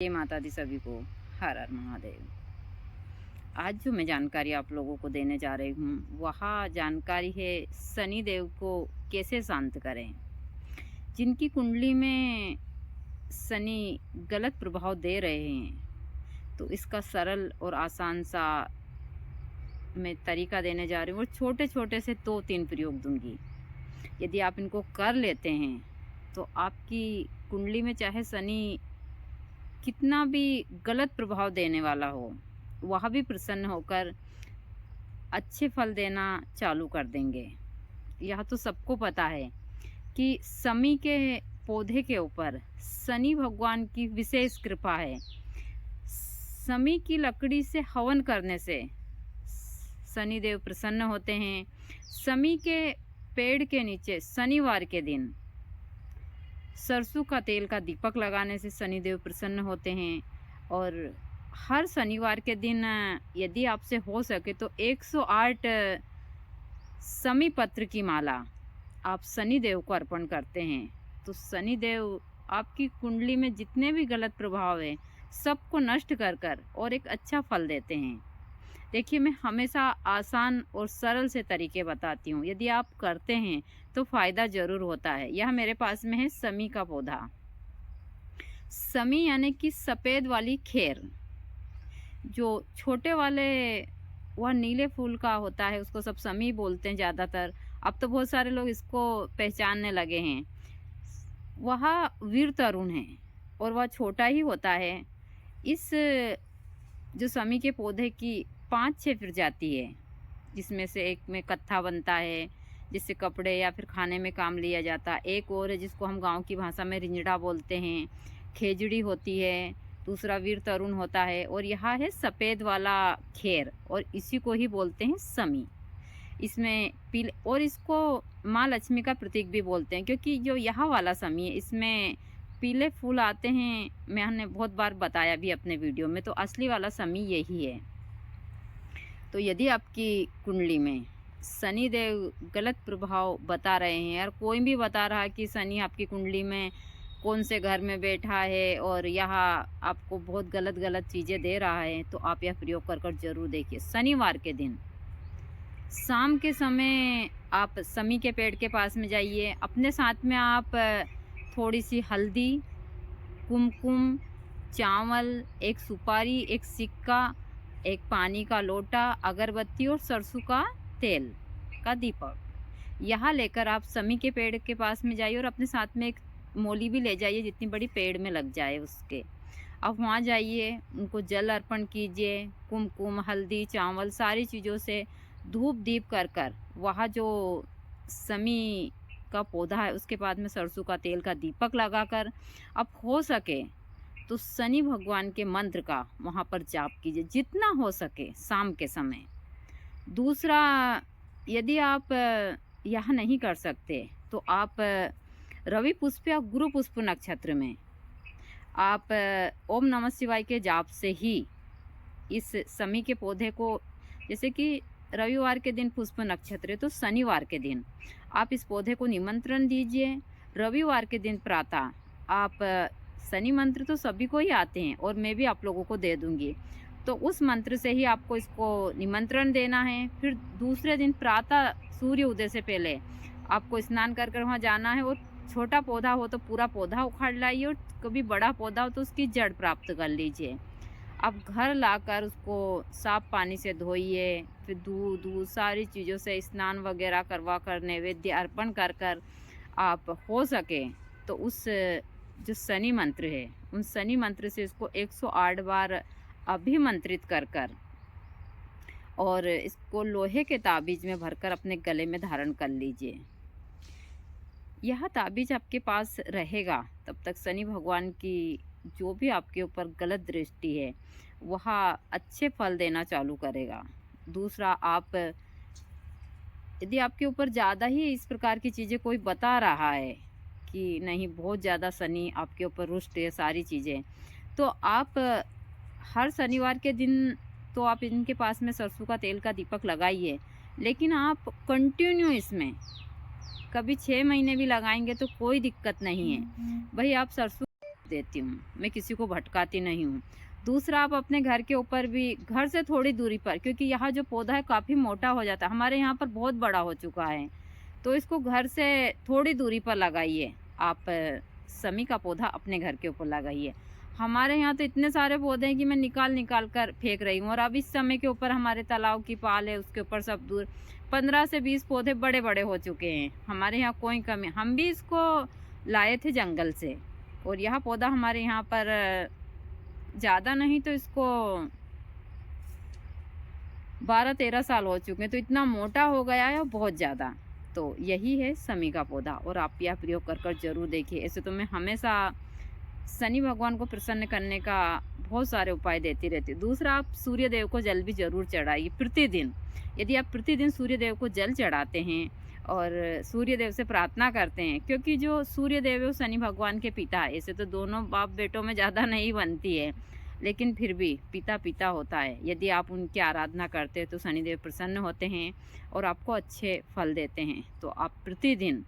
जय माता दी सभी को। हर हर महादेव। आज जो मैं जानकारी आप लोगों को देने जा रही हूँ वह जानकारी है शनि देव को कैसे शांत करें। जिनकी कुंडली में शनि गलत प्रभाव दे रहे हैं तो इसका सरल और आसान सा मैं तरीका देने जा रही हूँ और छोटे छोटे से 2-3 प्रयोग दूंगी। यदि आप इनको कर लेते हैं तो आपकी कुंडली में चाहे शनि कितना भी गलत प्रभाव देने वाला हो वह भी प्रसन्न होकर अच्छे फल देना चालू कर देंगे। यह तो सबको पता है कि शमी के पौधे के ऊपर शनि भगवान की विशेष कृपा है। शमी की लकड़ी से हवन करने से शनि देव प्रसन्न होते हैं। शमी के पेड़ के नीचे शनिवार के दिन सरसों का तेल का दीपक लगाने से शनिदेव प्रसन्न होते हैं। और हर शनिवार के दिन यदि आपसे हो सके तो 108 शमी पत्र की माला आप शनिदेव को अर्पण करते हैं तो शनिदेव आपकी कुंडली में जितने भी गलत प्रभाव है सबको नष्ट कर और एक अच्छा फल देते हैं। देखिए, मैं हमेशा आसान और सरल से तरीके बताती हूँ। यदि आप करते हैं तो फ़ायदा ज़रूर होता है। यह मेरे पास में है शमी का पौधा। शमी यानी कि सफ़ेद वाली खेर, जो छोटे वाले वह नीले फूल का होता है उसको सब शमी बोलते हैं ज़्यादातर। अब तो बहुत सारे लोग इसको पहचानने लगे हैं। वह वीर तरुण है और वह छोटा ही होता है। इस जो शमी के पौधे की 5-6 प्रजाति है जिसमें से एक में कत्था बनता है जिससे कपड़े या फिर खाने में काम लिया जाता है। एक और है जिसको हम गांव की भाषा में रिंजड़ा बोलते हैं। खेजड़ी होती है। दूसरा वीर तरुण होता है और यह है सफ़ेद वाला खेर और इसी को ही बोलते हैं शमी। इसमें पीले और इसको माँ लक्ष्मी का प्रतीक भी बोलते हैं क्योंकि जो यह वाला शमी है इसमें पीले फूल आते हैं। मैंने बहुत बार बताया भी अपने वीडियो में। तो असली वाला शमी यही है। तो यदि आपकी कुंडली में शनि देव गलत प्रभाव बता रहे हैं और कोई भी बता रहा है कि शनि आपकी कुंडली में कौन से घर में बैठा है और यहाँ आपको बहुत गलत चीज़ें दे रहा है तो आप यह प्रयोग कर जरूर देखिए। शनिवार के दिन शाम के समय आप शमी के पेड़ के पास में जाइए। अपने साथ में आप थोड़ी सी हल्दी, कुमकुम, चावल, एक सुपारी, एक सिक्का, एक पानी का लोटा, अगरबत्ती और सरसों का तेल का दीपक यहाँ लेकर आप शमी के पेड़ के पास में जाइए और अपने साथ में एक मोली भी ले जाइए जितनी बड़ी पेड़ में लग जाए उसके। आप वहाँ जाइए, उनको जल अर्पण कीजिए। कुमकुम, हल्दी, चावल सारी चीज़ों से धूप दीप कर वहाँ जो शमी का पौधा है उसके बाद में सरसों का तेल का दीपक लगाकर अब हो सके तो शनि भगवान के मंत्र का वहाँ पर जाप कीजिए जितना हो सके शाम के समय। दूसरा, यदि आप यह नहीं कर सकते तो आप रवि पुष्प या गुरु पुष्प नक्षत्र में आप ओम नमः शिवाय के जाप से ही इस शमी के पौधे को, जैसे कि रविवार के दिन पुष्प नक्षत्र है तो शनिवार के दिन आप इस पौधे को निमंत्रण दीजिए। रविवार के दिन प्रातः आप शनि मंत्र तो सभी को ही आते हैं और मैं भी आप लोगों को दे दूंगी तो उस मंत्र से ही आपको इसको निमंत्रण देना है। फिर दूसरे दिन प्रातः सूर्य उदय से पहले आपको स्नान कर वहाँ जाना है और छोटा पौधा हो तो पूरा पौधा उखाड़ लाइए और कभी बड़ा पौधा हो तो उसकी जड़ प्राप्त कर लीजिए। आप घर लाकर उसको साफ पानी से धोइए, फिर दूध सारी चीज़ों से स्नान वगैरह करवा कर नैवेद्य अर्पण कर आप हो सके तो उस जो शनि मंत्र है उन शनि मंत्र से इसको 108 बार अभिमंत्रित कर और इसको लोहे के ताबीज में भरकर अपने गले में धारण कर लीजिए। यह ताबीज आपके पास रहेगा तब तक शनि भगवान की जो भी आपके ऊपर गलत दृष्टि है वह अच्छे फल देना चालू करेगा। दूसरा, आप यदि आपके ऊपर ज़्यादा ही इस प्रकार की चीज़ें कोई बता रहा है कि नहीं बहुत ज़्यादा शनि आपके ऊपर रुष्ट है सारी चीज़ें, तो आप हर शनिवार के दिन तो आप इनके पास में सरसों का तेल का दीपक लगाइए, लेकिन आप कंटिन्यू इसमें कभी 6 महीने भी लगाएंगे तो कोई दिक्कत नहीं है। भाई आप सरसों देती हूँ, मैं किसी को भटकाती नहीं हूँ। दूसरा, आप अपने घर के ऊपर भी घर से थोड़ी दूरी पर, क्योंकि यहाँ जो पौधा है काफ़ी मोटा हो जाता है, हमारे यहाँ पर बहुत बड़ा हो चुका है, तो इसको घर से थोड़ी दूरी पर लगाइए। आप समी का पौधा अपने घर के ऊपर लगाइए। हमारे यहाँ तो इतने सारे पौधे हैं कि मैं निकाल कर फेंक रही हूँ, और अब इस समय के ऊपर हमारे तालाब की पाल है, उसके ऊपर सब दूर 15 से 20 पौधे बड़े-बड़े हो चुके हैं। हमारे यहाँ कोई कमी, हम भी इसको लाए थे जंगल से, और यह पौधा हमारे यहाँ पर ज़्यादा नहीं तो इसको 12-13 साल हो चुके हैं, तो इतना मोटा हो गया है बहुत ज़्यादा। तो यही है समी का पौधा, और आप यह प्रयोग कर ज़रूर देखिए। ऐसे तो मैं हमेशा शनि भगवान को प्रसन्न करने का बहुत सारे उपाय देती रहती हूँ। दूसरा, आप सूर्य देव को जल भी ज़रूर चढ़ाइए प्रतिदिन। यदि आप प्रतिदिन सूर्य देव को जल चढ़ाते हैं और सूर्य देव से प्रार्थना करते हैं, क्योंकि जो सूर्य देव है वो शनि भगवान के पिता है। ऐसे तो दोनों बाप बेटों में ज़्यादा नहीं बनती है, लेकिन फिर भी पिता पिता होता है। यदि आप उनकी आराधना करते हैं तो शनिदेव प्रसन्न होते हैं और आपको अच्छे फल देते हैं। तो आप प्रतिदिन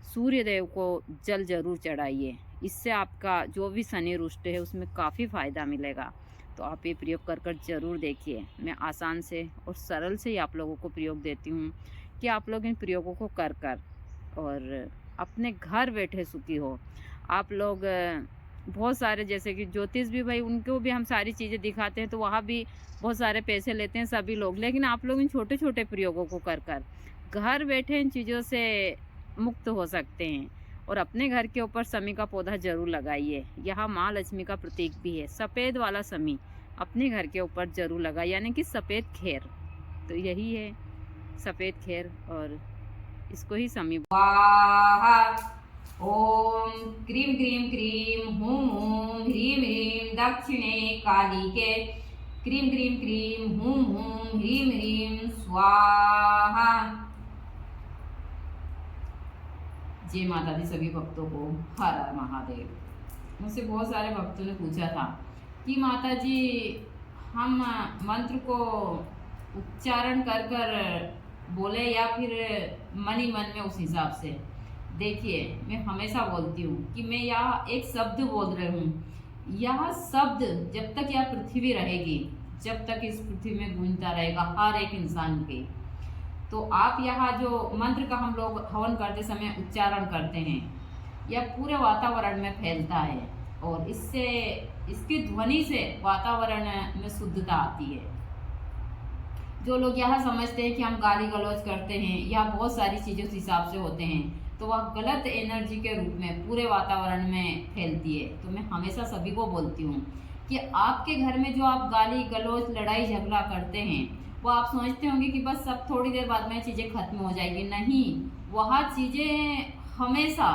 सूर्य देव को जल जरूर चढ़ाइए, इससे आपका जो भी शनि रुष्ट है उसमें काफ़ी फ़ायदा मिलेगा। तो आप ये प्रयोग कर ज़रूर देखिए। मैं आसान से और सरल से ही आप लोगों को प्रयोग देती हूँ कि आप लोग इन प्रयोगों को कर और अपने घर बैठे सुखी हो। आप लोग बहुत सारे, जैसे कि ज्योतिष भी भाई, उनको भी हम सारी चीज़ें दिखाते हैं, तो वहाँ भी बहुत सारे पैसे लेते हैं सभी लोग, लेकिन आप लोग इन छोटे छोटे प्रयोगों को कर घर बैठे इन चीज़ों से मुक्त हो सकते हैं। और अपने घर के ऊपर समी का पौधा जरूर लगाइए। यह माँ लक्ष्मी का प्रतीक भी है। सफ़ेद वाला समी अपने घर के ऊपर जरूर लगाइए, यानी कि सफ़ेद खैर। तो यही है सफ़ेद खैर, और इसको ही समी। स्वाहा। ओम क्रीम क्रीम क्रीम हूं हूं ह्रीम ह्रीम दक्षिणे कालिके क्रीम क्रीम क्रीम हूं हूं ह्रीम ह्रीम स्वाहा। जय माता दी सभी भक्तों को। हर हर महादेव। मुझसे बहुत सारे भक्तों ने पूछा था कि माता जी, हम मंत्र को उच्चारण कर बोले या फिर मन ही मन में उस हिसाब से। देखिए, मैं हमेशा बोलती हूँ कि मैं यह एक शब्द बोल रही हूँ। यह शब्द जब तक यह पृथ्वी रहेगी, जब तक इस पृथ्वी में गूंजता रहेगा हर एक इंसान के, तो आप यहाँ जो मंत्र का हम लोग हवन करते समय उच्चारण करते हैं, यह पूरे वातावरण में फैलता है, और इससे, इसकी ध्वनि से वातावरण में शुद्धता आती है। जो लोग यह समझते हैं कि हम गाली गलौज करते हैं या बहुत सारी चीज़ें उस हिसाब से होते हैं, तो वह गलत एनर्जी के रूप में पूरे वातावरण में फैलती है। तो मैं हमेशा सभी को बोलती हूँ कि आपके घर में जो आप गाली गलौज लड़ाई झगड़ा करते हैं, वो आप सोचते होंगे कि बस सब थोड़ी देर बाद में चीज़ें खत्म हो जाएगी। नहीं, वह चीज़ें हमेशा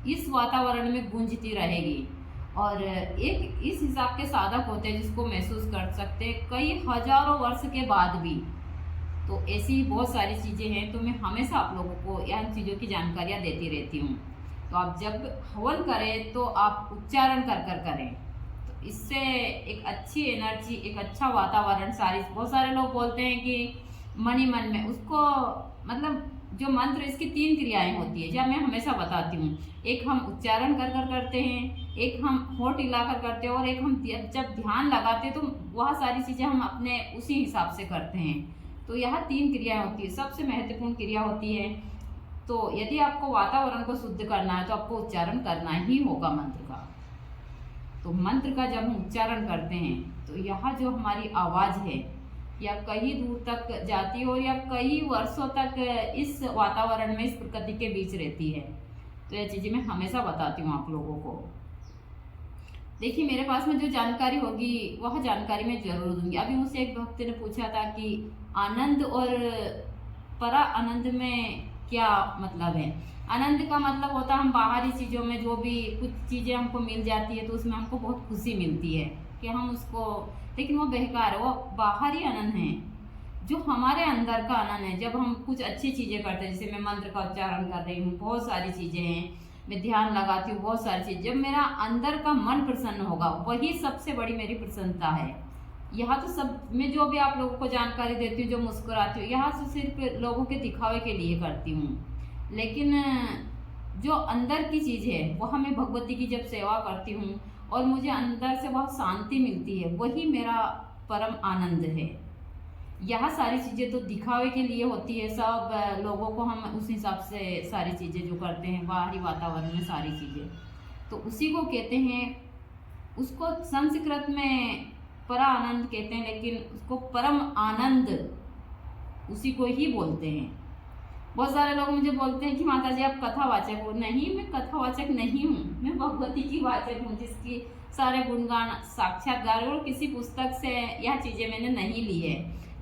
इस वातावरण में गूंजती रहेगी। और एक इस हिसाब के साधक होते हैं जिसको महसूस कर सकते हैं कई हजारों वर्ष के बाद भी। तो ऐसी बहुत सारी चीज़ें हैं। तो मैं हमेशा आप लोगों को इन चीज़ों की जानकारियाँ देती रहती हूँ। तो आप जब हवन करें तो आप उच्चारण कर करें, तो इससे एक अच्छी एनर्जी, एक अच्छा वातावरण, बहुत सारे लोग बोलते हैं कि मन ही मन में, उसको मतलब जो मंत्र, इसकी 3 क्रियाएं होती है, जब मैं हमेशा बताती हूँ। एक हम उच्चारण कर करते हैं, एक हम होठ हिलाकर करते हैं, और एक हम जब ध्यान लगाते हैं तो वह सारी चीज़ें हम अपने उसी हिसाब से करते हैं। तो यह 3 क्रियाएं होती है, सबसे महत्वपूर्ण क्रिया होती है। तो यदि आपको वातावरण को शुद्ध करना है तो आपको उच्चारण करना ही होगा मंत्र का। तो मंत्र का जब हम उच्चारण करते हैं तो यह जो हमारी आवाज़ है या कहीं दूर तक जाती है, और या कई वर्षों तक इस वातावरण में, इस प्रकृति के बीच रहती है। तो यह चीज़ें मैं हमेशा बताती हूँ आप लोगों को। देखिए, मेरे पास में जो जानकारी होगी वह जानकारी मैं जरूर दूंगी। अभी मुझसे एक भक्त ने पूछा था कि आनंद और परा आनंद में क्या मतलब है। आनंद का मतलब होता है हम बाहरी चीज़ों में जो भी कुछ चीज़ें हमको मिल जाती है तो उसमें हमको बहुत खुशी मिलती है कि हम उसको, लेकिन वो बेकार है, वो बाहरी आनंद है। जो हमारे अंदर का आनंद है, जब हम कुछ अच्छी चीज़ें करते हैं, जैसे मैं मंत्र का उच्चारण कर रही हूँ, बहुत सारी चीज़ें हैं, मैं ध्यान लगाती हूँ, बहुत सारी चीज़, जब मेरा अंदर का मन प्रसन्न होगा, वही सबसे बड़ी मेरी प्रसन्नता है। यहाँ तो सब मैं जो भी आप लोगों को जानकारी देती हूँ, जो मुस्कुराती हूँ, यहाँ से सिर्फ लोगों के दिखावे के लिए करती हूँ। लेकिन जो अंदर की चीज़ है वह मैं भगवती की जब सेवा करती हूँ और मुझे अंदर से बहुत शांति मिलती है, वही मेरा परम आनंद है। यह सारी चीज़ें तो दिखावे के लिए होती है, सब लोगों को हम उस हिसाब से सारी चीज़ें जो करते हैं बाहरी वातावरण में सारी चीज़ें, तो उसी को कहते हैं, उसको संस्कृत में परा आनंद कहते हैं, लेकिन उसको परम आनंद उसी को ही बोलते हैं। बहुत सारे लोग मुझे बोलते हैं कि माता जी आप कथावाचक हो। नहीं, मैं कथावाचक नहीं हूँ, मैं भगवती की वाचक हूँ, जिसकी सारे गुणगान साक्षात गा रही हूँ। और किसी पुस्तक से यह चीज़ें मैंने नहीं ली है,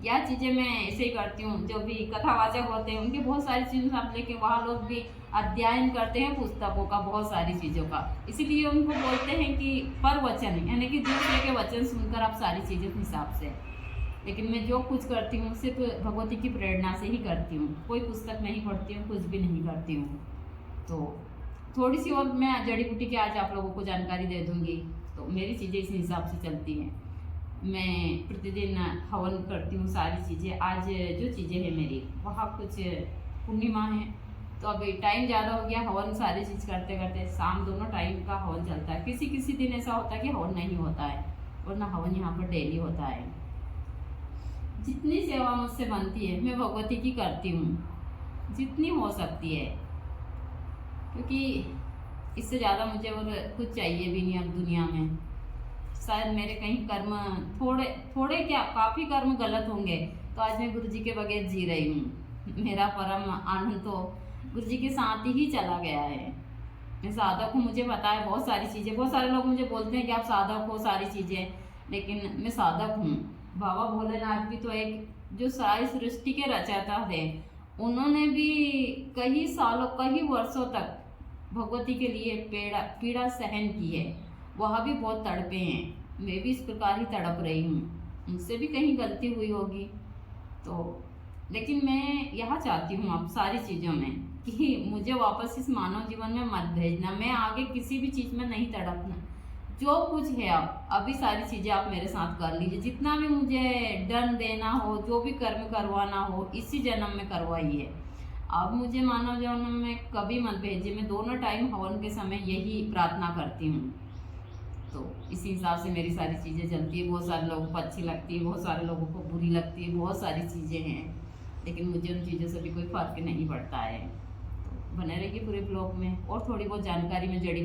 यह चीज़ें मैं ऐसे ही करती हूँ। जो भी कथावाचक होते हैं उनके बहुत सारी चीज़ों आप लेके वहाँ लोग भी अध्ययन करते हैं पुस्तकों का, बहुत सारी चीज़ों का, इसीलिए उनको बोलते हैं कि पर वचन, यानी कि दूसरे के वचन सुनकर आप सारी चीज़ें उस हिसाब से। लेकिन मैं जो कुछ करती हूँ सिर्फ भगवती की प्रेरणा से ही करती हूँ, कोई पुस्तक नहीं पढ़ती हूँ, कुछ भी नहीं करती हूँ। तो थोड़ी सी और मैं जड़ी बूटी की आज आप लोगों को जानकारी दे दूँगी। तो मेरी चीज़ें इस हिसाब से चलती हैं। मैं प्रतिदिन हवन करती हूँ सारी चीज़ें। आज जो चीज़ें हैं मेरी वहाँ कुछ पूर्णिमा है, तो अभी टाइम ज़्यादा हो गया, हवन सारी चीज़ करते करते शाम दोनों टाइम का हवन चलता है। किसी किसी दिन ऐसा होता है कि हवन नहीं होता है, वरना हवन यहाँ पर डेली होता है। जितनी सेवा मुझसे बनती है मैं भगवती की करती हूँ, जितनी हो सकती है, क्योंकि इससे ज़्यादा मुझे और कुछ चाहिए भी नहीं अब दुनिया में। शायद मेरे कहीं कर्म थोड़े क्या काफ़ी कर्म गलत होंगे, तो आज मैं गुरु जी के बगैर जी रही हूँ। मेरा परम आनंद तो गुरु जी के साथ ही चला गया है। मैं साधक हूँ, मुझे पता है बहुत सारी चीज़ें। बहुत सारे लोग मुझे बोलते हैं कि आप साधक हो सारी चीज़ें, लेकिन मैं साधक हूँ। बाबा भोलेनाथ भी तो एक जो सारी सृष्टि के रचयिता थे, उन्होंने भी कई सालों कई वर्षों तक भगवती के लिए पीड़ा सहन की है। वह भी बहुत तड़पे हैं, मैं भी इस प्रकार ही तड़प रही हूँ। मुझसे भी कहीं गलती हुई होगी, तो लेकिन मैं यह चाहती हूँ आप सारी चीज़ों में कि मुझे वापस इस मानव जीवन में मत भेजना। मैं आगे किसी भी चीज़ में नहीं तड़पना। जो कुछ है आप अभी सारी चीज़ें आप मेरे साथ कर लीजिए। जितना भी मुझे दंड देना हो, जो भी कर्म करवाना हो, इसी जन्म में करवाइए। अब मुझे मानव जन्म में कभी मत भेजिए। मैं दोनों टाइम हवन के समय यही प्रार्थना करती हूँ। तो इसी हिसाब से मेरी सारी चीज़ें चलती है। बहुत सारे लोगों को अच्छी लगती है, बहुत सारे लोगों को बुरी लगती है, बहुत सारी चीज़ें हैं, लेकिन मुझे उन चीज़ों से भी कोई फ़र्क नहीं पड़ता है। तो बने रहिए पूरे ब्लॉग में, और थोड़ी बहुत जानकारी में जड़ी